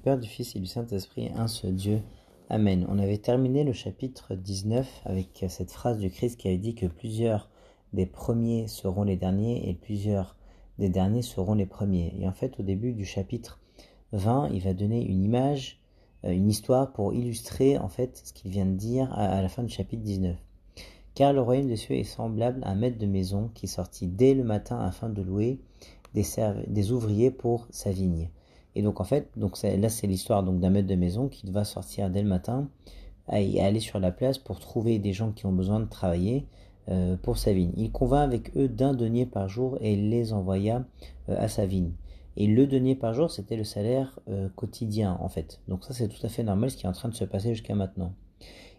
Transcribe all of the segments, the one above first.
Père, du Fils et du Saint-Esprit, un seul Dieu. Amen. On avait terminé le chapitre 19 avec cette phrase du Christ qui avait dit que plusieurs des premiers seront les derniers et plusieurs des derniers seront les premiers. Et en fait, au début du chapitre 20, il va donner une image, une histoire pour illustrer en fait ce qu'il vient de dire à la fin du chapitre 19. Car le royaume des cieux est semblable à un maître de maison qui sortit dès le matin afin de louer des ouvriers pour sa vigne. Et donc en fait, là c'est l'histoire d'un maître de maison qui va sortir dès le matin et aller sur la place pour trouver des gens qui ont besoin de travailler pour sa vigne. Il convint avec eux d'un denier par jour et il les envoya à sa vigne. Et le denier par jour, c'était le salaire quotidien en fait. Donc ça c'est tout à fait normal ce qui est en train de se passer jusqu'à maintenant.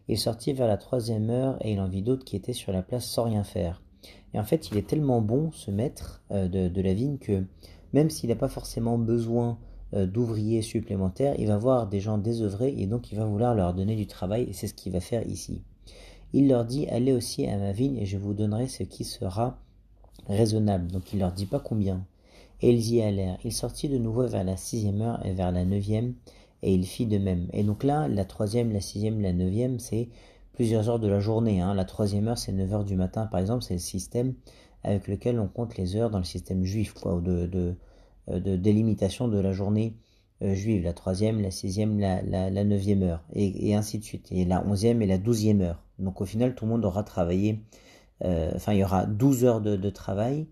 Il sortit vers la 3e heure et il en vit d'autres qui étaient sur la place sans rien faire. Et en fait, il est tellement bon, ce maître de la vigne, que même s'il n'a pas forcément besoin d'ouvriers supplémentaires, il va voir des gens désœuvrés et donc il va vouloir leur donner du travail et c'est ce qu'il va faire ici. Il leur dit, allez aussi à ma vigne et je vous donnerai ce qui sera raisonnable. Donc il leur dit pas combien. Et ils y allèrent. Il sortit de nouveau vers la 6e heure et vers la 9e et il fit de même. Et donc là, la 3e, la 6e, la 9e, c'est plusieurs heures de la journée. La 3e heure, c'est 9 heures du matin, par exemple. C'est le système avec lequel on compte les heures dans le système juif, de délimitation de la journée juive. La 3e, la 6e, la 9e heure, et ainsi de suite. Et la 11e et la 12e heure. Donc au final, tout le monde aura travaillé, il y aura 12 heures de travail,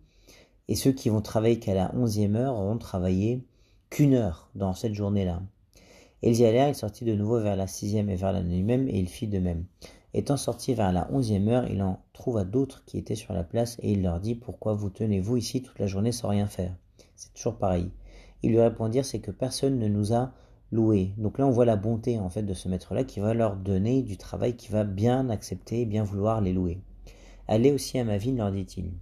et ceux qui vont travailler qu'à la 11e heure auront travaillé qu'une heure dans cette journée-là. Et ils y allèrent, il sortit de nouveau vers la 6e et vers la 9e, et il fit de même. Étant sorti vers la 11e heure, il en trouva d'autres qui étaient sur la place, et il leur dit, pourquoi vous tenez-vous ici toute la journée sans rien faire? C'est toujours pareil. Ils lui répondirent, c'est que personne ne nous a loués. Donc là, on voit la bonté en fait de ce maître-là qui va leur donner du travail, qui va bien accepter, bien vouloir les louer. Allez aussi à ma vigne, leur dit-il.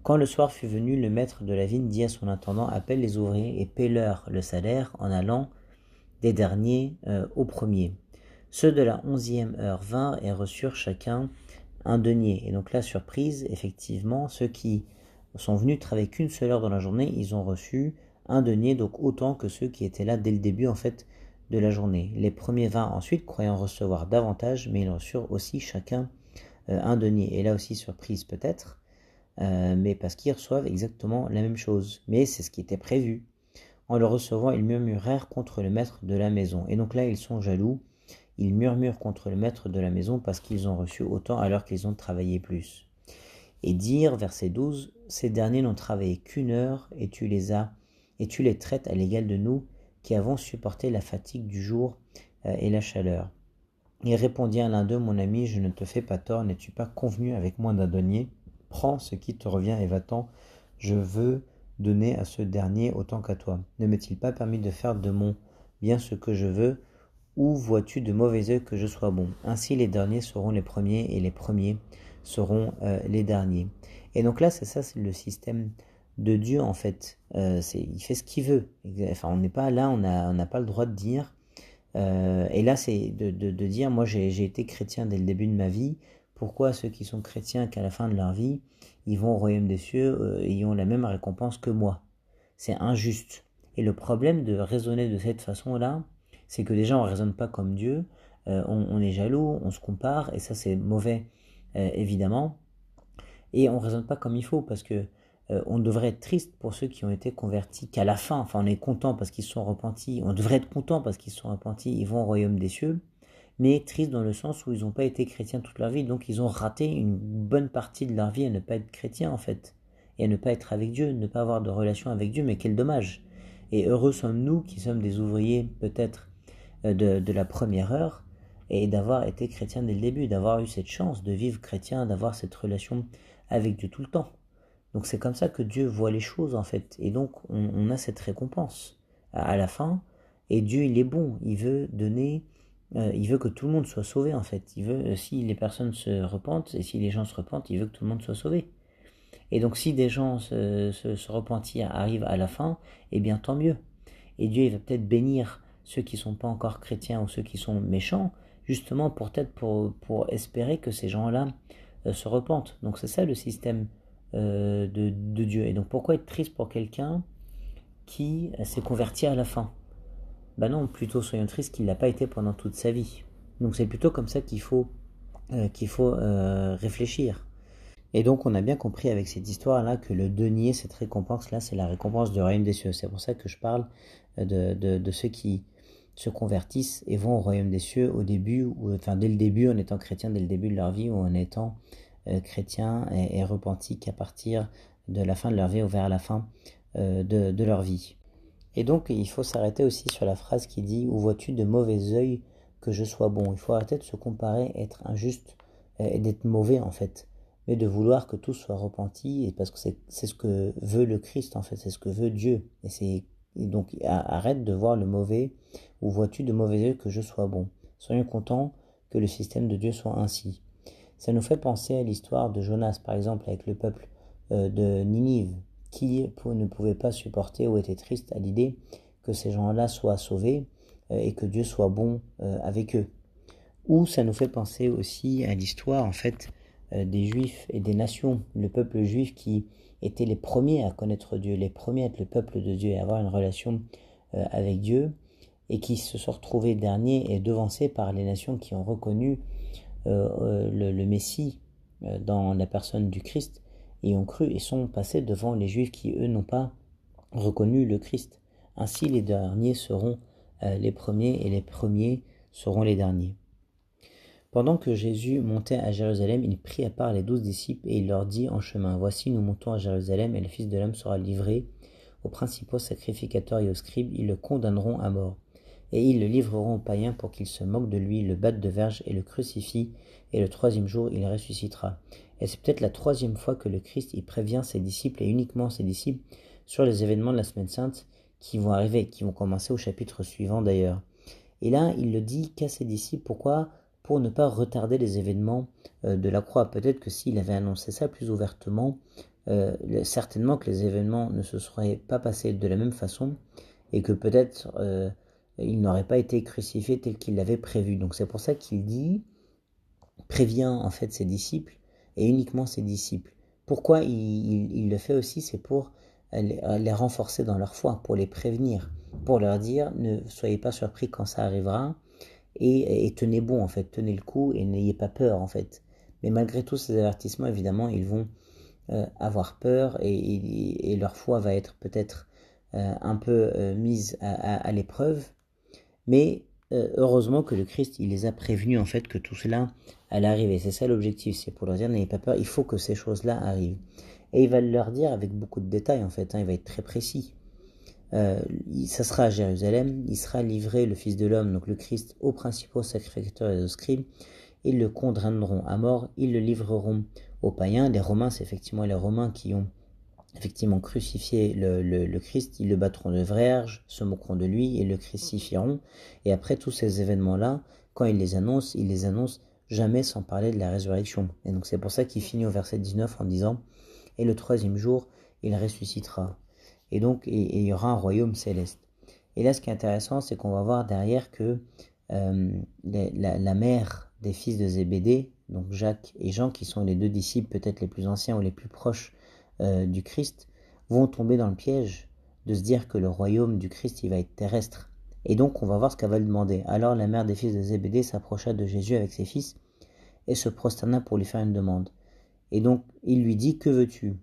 Quand le soir fut venu, le maître de la vigne dit à son intendant, appelle les ouvriers et paie-leur le salaire en allant des derniers aux premiers. Ceux de la 11e heure vinrent et reçurent chacun un denier. Et donc là, surprise, effectivement, ceux qui sont venus travailler qu'une seule heure dans la journée, ils ont reçu un denier, donc autant que ceux qui étaient là dès le début en fait de la journée. Les premiers vinrent ensuite, croyant recevoir davantage, mais ils reçurent aussi chacun un denier. Et là aussi, surprise peut-être, mais parce qu'ils reçoivent exactement la même chose. Mais c'est ce qui était prévu. En le recevant, ils murmurèrent contre le maître de la maison. Et donc là, ils sont jaloux. Ils murmurent contre le maître de la maison parce qu'ils ont reçu autant alors qu'ils ont travaillé plus. Et dire, verset 12, ces derniers n'ont travaillé qu'une heure et tu les traites à l'égal de nous qui avons supporté la fatigue du jour et la chaleur. Il répondit à l'un d'eux, mon ami, je ne te fais pas tort, n'es-tu pas convenu avec moi d'un denier? Prends ce qui te revient et va-t'en, je veux donner à ce dernier autant qu'à toi. Ne m'est-il pas permis de faire de mon bien ce que je veux, ou vois-tu de mauvais œil que je sois bon? Ainsi les derniers seront les premiers et les premiers seront les derniers. Et donc là, c'est le système de Dieu en fait. Il fait ce qu'il veut. Enfin, on n'est pas là, on n'a pas le droit de dire. Et là, c'est de dire, moi j'ai été chrétien dès le début de ma vie. Pourquoi ceux qui sont chrétiens qu'à la fin de leur vie, ils vont au royaume des cieux et ils ont la même récompense que moi? C'est injuste. Et le problème de raisonner de cette façon-là, c'est que déjà on ne raisonne pas comme Dieu, on est jaloux, on se compare, et ça c'est mauvais évidemment, et on ne raisonne pas comme il faut, parce que on devrait être triste pour ceux qui ont été convertis qu'à la fin, enfin on est content parce qu'ils se sont repentis, on devrait être content parce qu'ils se sont repentis, ils vont au royaume des cieux, mais triste dans le sens où ils n'ont pas été chrétiens toute leur vie, donc ils ont raté une bonne partie de leur vie à ne pas être chrétiens en fait, et à ne pas être avec Dieu, ne pas avoir de relation avec Dieu, mais quel dommage. Et heureux sommes-nous qui sommes des ouvriers peut-être de la première heure, et d'avoir été chrétiens dès le début, d'avoir eu cette chance de vivre chrétien, d'avoir cette relation avec Dieu tout le temps. Donc c'est comme ça que Dieu voit les choses en fait, et donc on a cette récompense à la fin, et Dieu il est bon, il veut donner, il veut que tout le monde soit sauvé en fait, il veut, si les personnes se repentent, et si les gens se repentent, il veut que tout le monde soit sauvé. Et donc si des gens se repentir arrivent à la fin, eh bien tant mieux. Et Dieu il va peut-être bénir ceux qui ne sont pas encore chrétiens ou ceux qui sont méchants, justement pour espérer que ces gens-là se repentent. Donc c'est ça le système de Dieu. Et donc pourquoi être triste pour quelqu'un qui s'est converti à la fin? Ben non, plutôt soyons tristes qu'il ne l'a pas été pendant toute sa vie. Donc c'est plutôt comme ça qu'il faut réfléchir. Et donc on a bien compris avec cette histoire-là que le denier, cette récompense-là, c'est la récompense du royaume des cieux. C'est pour ça que je parle de ceux qui se convertissent et vont au royaume des cieux au début, enfin dès le début, en étant chrétiens dès le début de leur vie, ou en étant chrétiens et repentis qu'à partir de la fin de leur vie ou vers la fin de leur vie. Et donc il faut s'arrêter aussi sur la phrase qui dit « Où vois-tu de mauvais œil que je sois bon ?» Il faut arrêter de se comparer, être injuste et d'être mauvais en fait, mais de vouloir que tout soit repenti, et parce que c'est ce que veut le Christ en fait, c'est ce que veut Dieu. Et donc arrête de voir le mauvais, où vois-tu de mauvais yeux que je sois bon. Soyons contents que le système de Dieu soit ainsi. Ça nous fait penser à l'histoire de Jonas par exemple avec le peuple de Ninive, qui ne pouvait pas supporter ou était triste à l'idée que ces gens-là soient sauvés et que Dieu soit bon avec eux. Ou ça nous fait penser aussi à l'histoire en fait des Juifs et des nations, le peuple juif qui étaient les premiers à connaître Dieu, les premiers à être le peuple de Dieu et à avoir une relation avec Dieu, et qui se sont retrouvés derniers et devancés par les nations qui ont reconnu le Messie dans la personne du Christ et ont cru et sont passés devant les Juifs qui eux n'ont pas reconnu le Christ. Ainsi les derniers seront les premiers et les premiers seront les derniers. Pendant que Jésus montait à Jérusalem, il prit à part les 12 disciples et il leur dit en chemin, « Voici, nous montons à Jérusalem et le Fils de l'homme sera livré aux principaux sacrificateurs et aux scribes, ils le condamneront à mort. Et ils le livreront aux païens pour qu'ils se moquent de lui, le battent de verge et le crucifient, et le troisième jour il ressuscitera. » Et c'est peut-être la troisième fois que le Christ y prévient ses disciples, et uniquement ses disciples, sur les événements de la Semaine Sainte qui vont arriver, qui vont commencer au chapitre suivant d'ailleurs. Et là, il le dit qu'à ses disciples, pourquoi ? Pour ne pas retarder les événements de la croix. Peut-être que s'il avait annoncé ça plus ouvertement, certainement que les événements ne se seraient pas passés de la même façon, et que peut-être il n'aurait pas été crucifié tel qu'il l'avait prévu. Donc c'est pour ça qu'il dit, prévient en fait ses disciples, et uniquement ses disciples. Pourquoi il le fait aussi? C'est pour les renforcer dans leur foi, pour les prévenir, pour leur dire, ne soyez pas surpris quand ça arrivera, et tenez bon en fait, tenez le coup et n'ayez pas peur en fait. Mais malgré tous ces avertissements, évidemment, ils vont avoir peur, et leur foi va être peut-être un peu mise à l'épreuve. Mais heureusement que le Christ, il les a prévenus en fait que tout cela allait arriver. C'est ça l'objectif, c'est pour leur dire n'ayez pas peur, il faut que ces choses-là arrivent. Et il va leur dire avec beaucoup de détails en fait, il va être très précis. Ça sera à Jérusalem, il sera livré, le Fils de l'homme, donc le Christ, aux principaux sacrificateurs et aux scribes. Ils le condamneront à mort, ils le livreront aux païens. Les Romains, c'est effectivement les Romains qui ont effectivement crucifié le Christ. Ils le battront de verge, se moqueront de lui et le crucifieront. Et après tous ces événements-là, quand ils les annoncent jamais sans parler de la résurrection. Et donc c'est pour ça qu'il finit au verset 19 en disant « Et le troisième jour, il ressuscitera ». Et donc il y aura un royaume céleste. Et là, ce qui est intéressant, c'est qu'on va voir derrière que la mère des fils de Zébédée, donc Jacques et Jean, qui sont les deux disciples peut-être les plus anciens ou les plus proches du Christ, vont tomber dans le piège de se dire que le royaume du Christ, il va être terrestre. Et donc, on va voir ce qu'elle va lui demander. Alors, la mère des fils de Zébédée s'approcha de Jésus avec ses fils et se prosterna pour lui faire une demande. Et donc, il lui dit, « Que veux-tu »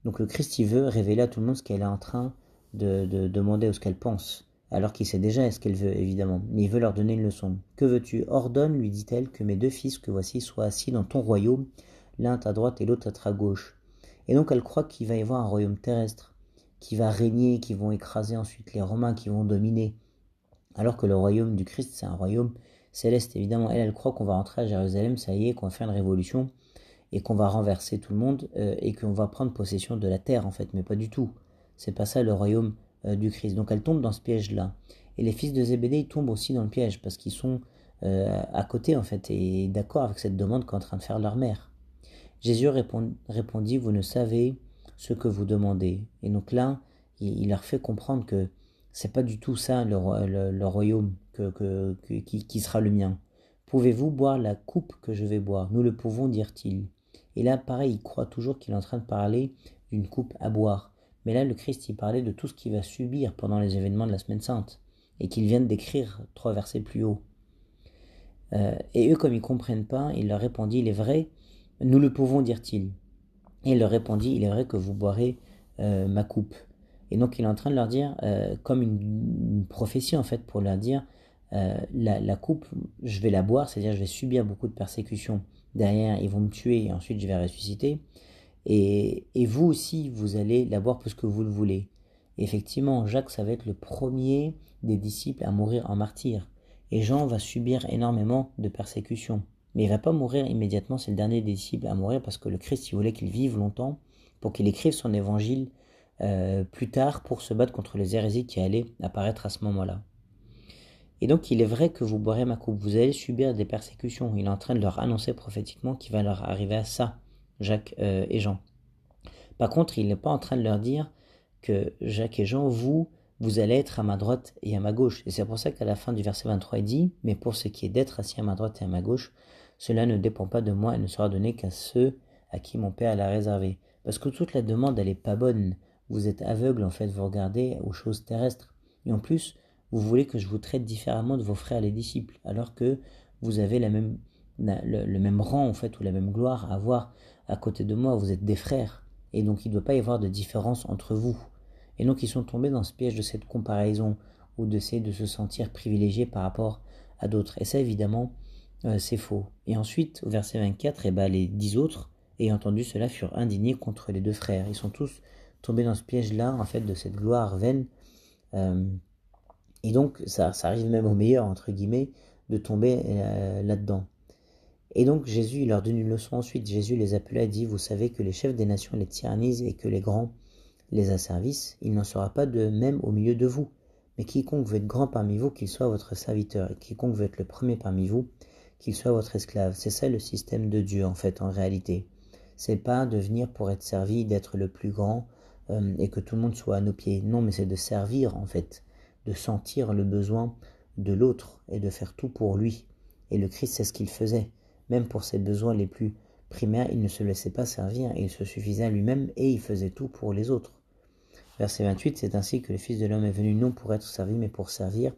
Donc, le Christ, il veut révéler à tout le monde ce qu'elle est en train de demander ou ce qu'elle pense, alors qu'il sait déjà ce qu'elle veut, évidemment. Mais il veut leur donner une leçon. « Que veux-tu » Ordonne, lui dit-elle, que mes deux fils que voici soient assis dans ton royaume, l'un à ta droite et l'autre à ta gauche. Et donc elle croit qu'il va y avoir un royaume terrestre, qui va régner, qui vont écraser ensuite les Romains, qui vont dominer. Alors que le royaume du Christ, c'est un royaume céleste, évidemment. Elle croit qu'on va rentrer à Jérusalem, ça y est, qu'on va faire une révolution, et qu'on va renverser tout le monde, et qu'on va prendre possession de la terre, en fait. Mais pas du tout. C'est pas ça le royaume du Christ. Donc elle tombe dans ce piège-là. Et les fils de Zébédée, ils tombent aussi dans le piège, parce qu'ils sont à côté, en fait, et d'accord avec cette demande qu'est en train de faire leur mère. Jésus répondit, « Vous ne savez ce que vous demandez. » Et donc là, il leur fait comprendre que c'est pas du tout ça le royaume qui sera le mien. « Pouvez-vous boire la coupe que je vais boire ?» « Nous le pouvons, dirent-ils. » Et là, pareil, il croit toujours qu'il est en train de parler d'une coupe à boire. Mais là, le Christ, il parlait de tout ce qu'il va subir pendant les événements de la Semaine Sainte. et qu'ils viennent d'écrire 3 versets plus haut. Et eux, comme ils ne comprennent pas, il leur répondit, il est vrai, nous le pouvons, dirent-ils. Et il leur répondit, il est vrai que vous boirez ma coupe. Et donc il est en train de leur dire, comme une prophétie en fait, pour leur dire, la coupe, je vais la boire, c'est-à-dire je vais subir beaucoup de persécutions. Derrière, ils vont me tuer et ensuite je vais ressusciter. Et vous aussi, vous allez la boire plus que vous le voulez. Et effectivement, Jacques, ça va être le premier des disciples à mourir en martyr. Et Jean va subir énormément de persécutions. Mais il ne va pas mourir immédiatement, c'est le dernier des disciples à mourir parce que le Christ, il voulait qu'il vive longtemps pour qu'il écrive son évangile plus tard pour se battre contre les hérésies qui allaient apparaître à ce moment-là. Et donc il est vrai que vous boirez ma coupe, vous allez subir des persécutions. Il est en train de leur annoncer prophétiquement qu'il va leur arriver à ça, Jacques et Jean. Par contre, il n'est pas en train de leur dire que Jacques et Jean, vous allez être à ma droite et à ma gauche. Et c'est pour ça qu'à la fin du verset 23, il dit, mais pour ce qui est d'être assis à ma droite et à ma gauche, cela ne dépend pas de moi et ne sera donné qu'à ceux à qui mon Père l'a réservé. Parce que toute la demande, elle n'est pas bonne. Vous êtes aveugle, en fait, vous regardez aux choses terrestres. Et en plus, vous voulez que je vous traite différemment de vos frères les disciples, alors que vous avez le même rang, en fait, ou la même gloire à avoir à côté de moi. Vous êtes des frères. Et donc il ne doit pas y avoir de différence entre vous. Et donc ils sont tombés dans ce piège de cette comparaison, ou d'essayer de se sentir privilégiés par rapport à d'autres. Et ça évidemment, c'est faux. Et ensuite, au verset 24, les 10 autres, ayant entendu cela, furent indignés contre les deux frères. Ils sont tous tombés dans ce piège-là, en fait, de cette gloire vaine. Et donc ça arrive même aux meilleurs, entre guillemets, de tomber là-dedans. Et donc Jésus leur donne une leçon ensuite. Jésus les appela et dit, vous savez que les chefs des nations les tyrannisent et que les grands les asservissent. Il n'en sera pas de même au milieu de vous. Mais quiconque veut être grand parmi vous, qu'il soit votre serviteur. Et quiconque veut être le premier parmi vous, qu'il soit votre esclave. C'est ça le système de Dieu en fait, en réalité. C'est pas de venir pour être servi, d'être le plus grand et que tout le monde soit à nos pieds. Non, mais c'est de servir en fait, de sentir le besoin de l'autre et de faire tout pour lui. Et le Christ, c'est ce qu'il faisait. Même pour ses besoins les plus primaires, il ne se laissait pas servir et il se suffisait à lui-même et il faisait tout pour les autres. Verset 28, c'est ainsi que le Fils de l'homme est venu non pour être servi mais pour servir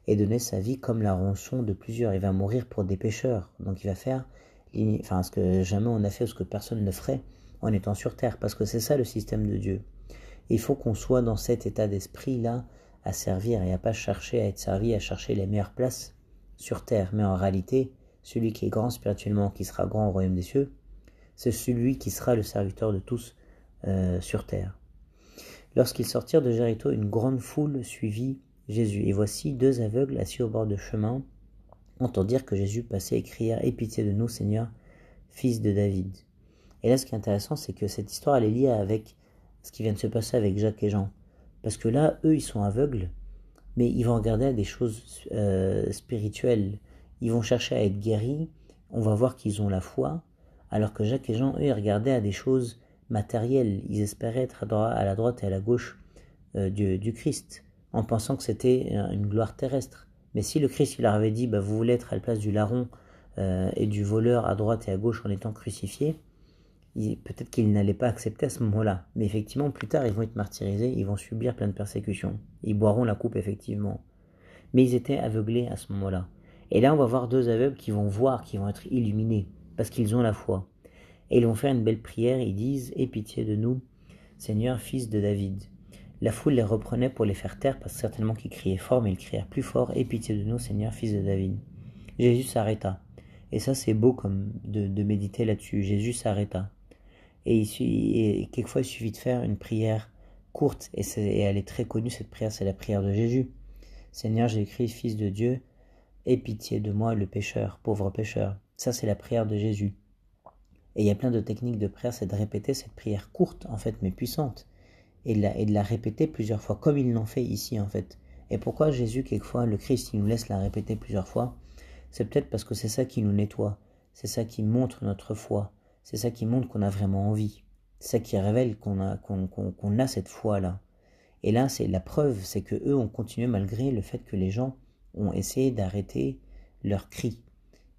et donner sa vie comme la rançon de plusieurs. Il va mourir pour des pécheurs. Donc il va faire ce que jamais on a fait ou ce que personne ne ferait en étant sur terre. Parce que c'est ça le système de Dieu. Et il faut qu'on soit dans cet état d'esprit-là à servir et à pas chercher à être servi, à chercher les meilleures places sur terre. Mais en réalité, celui qui est grand spirituellement, qui sera grand au royaume des cieux, c'est celui qui sera le serviteur de tous sur terre. Lorsqu'ils sortirent de Jéricho, une grande foule suivit Jésus. Et voici 2 aveugles assis au bord de chemin entendirent que Jésus passait et crièrent « Aie pitié de nous, Seigneur, fils de David ». Et là, ce qui est intéressant, c'est que cette histoire, elle est liée avec ce qui vient de se passer avec Jacques et Jean. Parce que là, eux, ils sont aveugles, mais ils vont regarder à des choses spirituelles. Ils vont chercher à être guéris, on va voir qu'ils ont la foi, alors que Jacques et Jean, eux, ils regardaient à des choses matérielles. Ils espéraient être à la droite et à la gauche du Christ, en pensant que c'était une gloire terrestre. Mais si le Christ il leur avait dit, vous voulez être à la place du larron et du voleur à droite et à gauche en étant crucifié, peut-être qu'ils n'allaient pas accepter à ce moment-là. Mais effectivement, plus tard, ils vont être martyrisés, ils vont subir plein de persécutions. Ils boiront la coupe, effectivement. Mais ils étaient aveuglés à ce moment-là. Et là, on va voir 2 aveugles qui vont voir, qui vont être illuminés, parce qu'ils ont la foi. Et ils vont faire une belle prière, ils disent « Aie pitié de nous, Seigneur, fils de David ». La foule les reprenait pour les faire taire, parce que certainement qu'ils criaient fort, mais ils crièrent plus fort « Aie pitié de nous, Seigneur, fils de David ». Jésus s'arrêta. Et ça, c'est beau comme de méditer là-dessus. Jésus s'arrêta. Et quelquefois, il suffit de faire une prière courte, et elle est très connue, cette prière, c'est la prière de Jésus. Seigneur Jésus-Christ, Fils de Dieu, aie pitié de moi, le pécheur, pauvre pécheur. Ça, c'est la prière de Jésus. Et il y a plein de techniques de prière, c'est de répéter cette prière courte, en fait, mais puissante, et de la répéter plusieurs fois, comme ils l'ont fait ici, en fait. Et pourquoi Jésus, quelquefois, le Christ, il nous laisse la répéter plusieurs fois? C'est peut-être parce que c'est ça qui nous nettoie, c'est ça qui montre notre foi, c'est ça qui montre qu'on a vraiment envie, c'est ça qui révèle qu'on a cette foi-là. Et là, c'est la preuve, c'est que eux ont continué malgré le fait que les gens ont essayé d'arrêter leurs cris.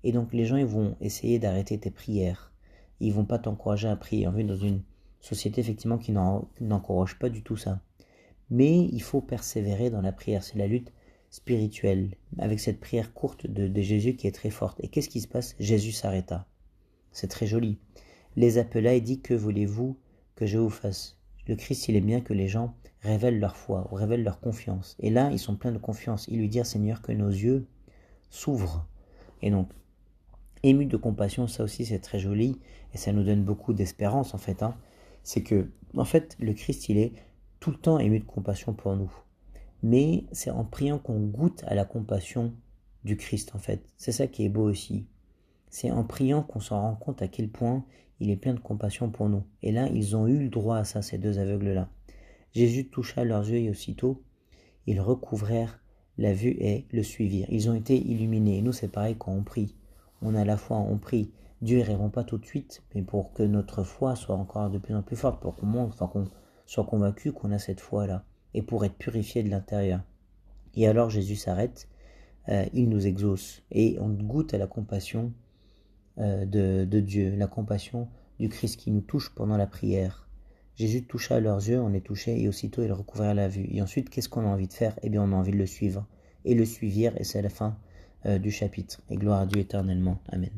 Et donc les gens, ils vont essayer d'arrêter tes prières. Ils vont pas t'encourager à prier. On vit dans une société effectivement qui n'encourage pas du tout ça. Mais il faut persévérer dans la prière. C'est la lutte spirituelle, avec cette prière courte de Jésus qui est très forte. Et qu'est-ce qui se passe? Jésus s'arrêta. C'est très joli. Les appela et dit, que voulez-vous que je vous fasse? Le Christ, il aime bien que les gens révèlent leur foi, ou révèlent leur confiance. Et là, ils sont pleins de confiance. Ils lui disent, Seigneur, que nos yeux s'ouvrent. Et donc, ému de compassion, ça aussi c'est très joli, et ça nous donne beaucoup d'espérance en fait. C'est que, en fait, le Christ, il est tout le temps ému de compassion pour nous. Mais c'est en priant qu'on goûte à la compassion du Christ en fait. C'est ça qui est beau aussi. C'est en priant qu'on s'en rend compte à quel point il est plein de compassion pour nous. Et là, ils ont eu le droit à ça, ces deux aveugles-là. Jésus toucha leurs yeux et aussitôt, ils recouvrèrent la vue et le suivirent. Ils ont été illuminés. Et nous, c'est pareil quand on prie. On a la foi, on prie. Dieu ne répond pas tout de suite, mais pour que notre foi soit encore de plus en plus forte, pour qu'on soit convaincu qu'on a cette foi-là, et pour être purifié de l'intérieur. Et alors Jésus s'arrête, il nous exauce, et on goûte à la compassion de Dieu, la compassion du Christ qui nous touche pendant la prière. Jésus toucha leurs yeux, on est touché, et aussitôt ils recouvrèrent la vue. Et ensuite, qu'est-ce qu'on a envie de faire? Eh bien, on a envie de le suivre. Et le suivirent, et c'est la fin du chapitre. Et gloire à Dieu éternellement. Amen.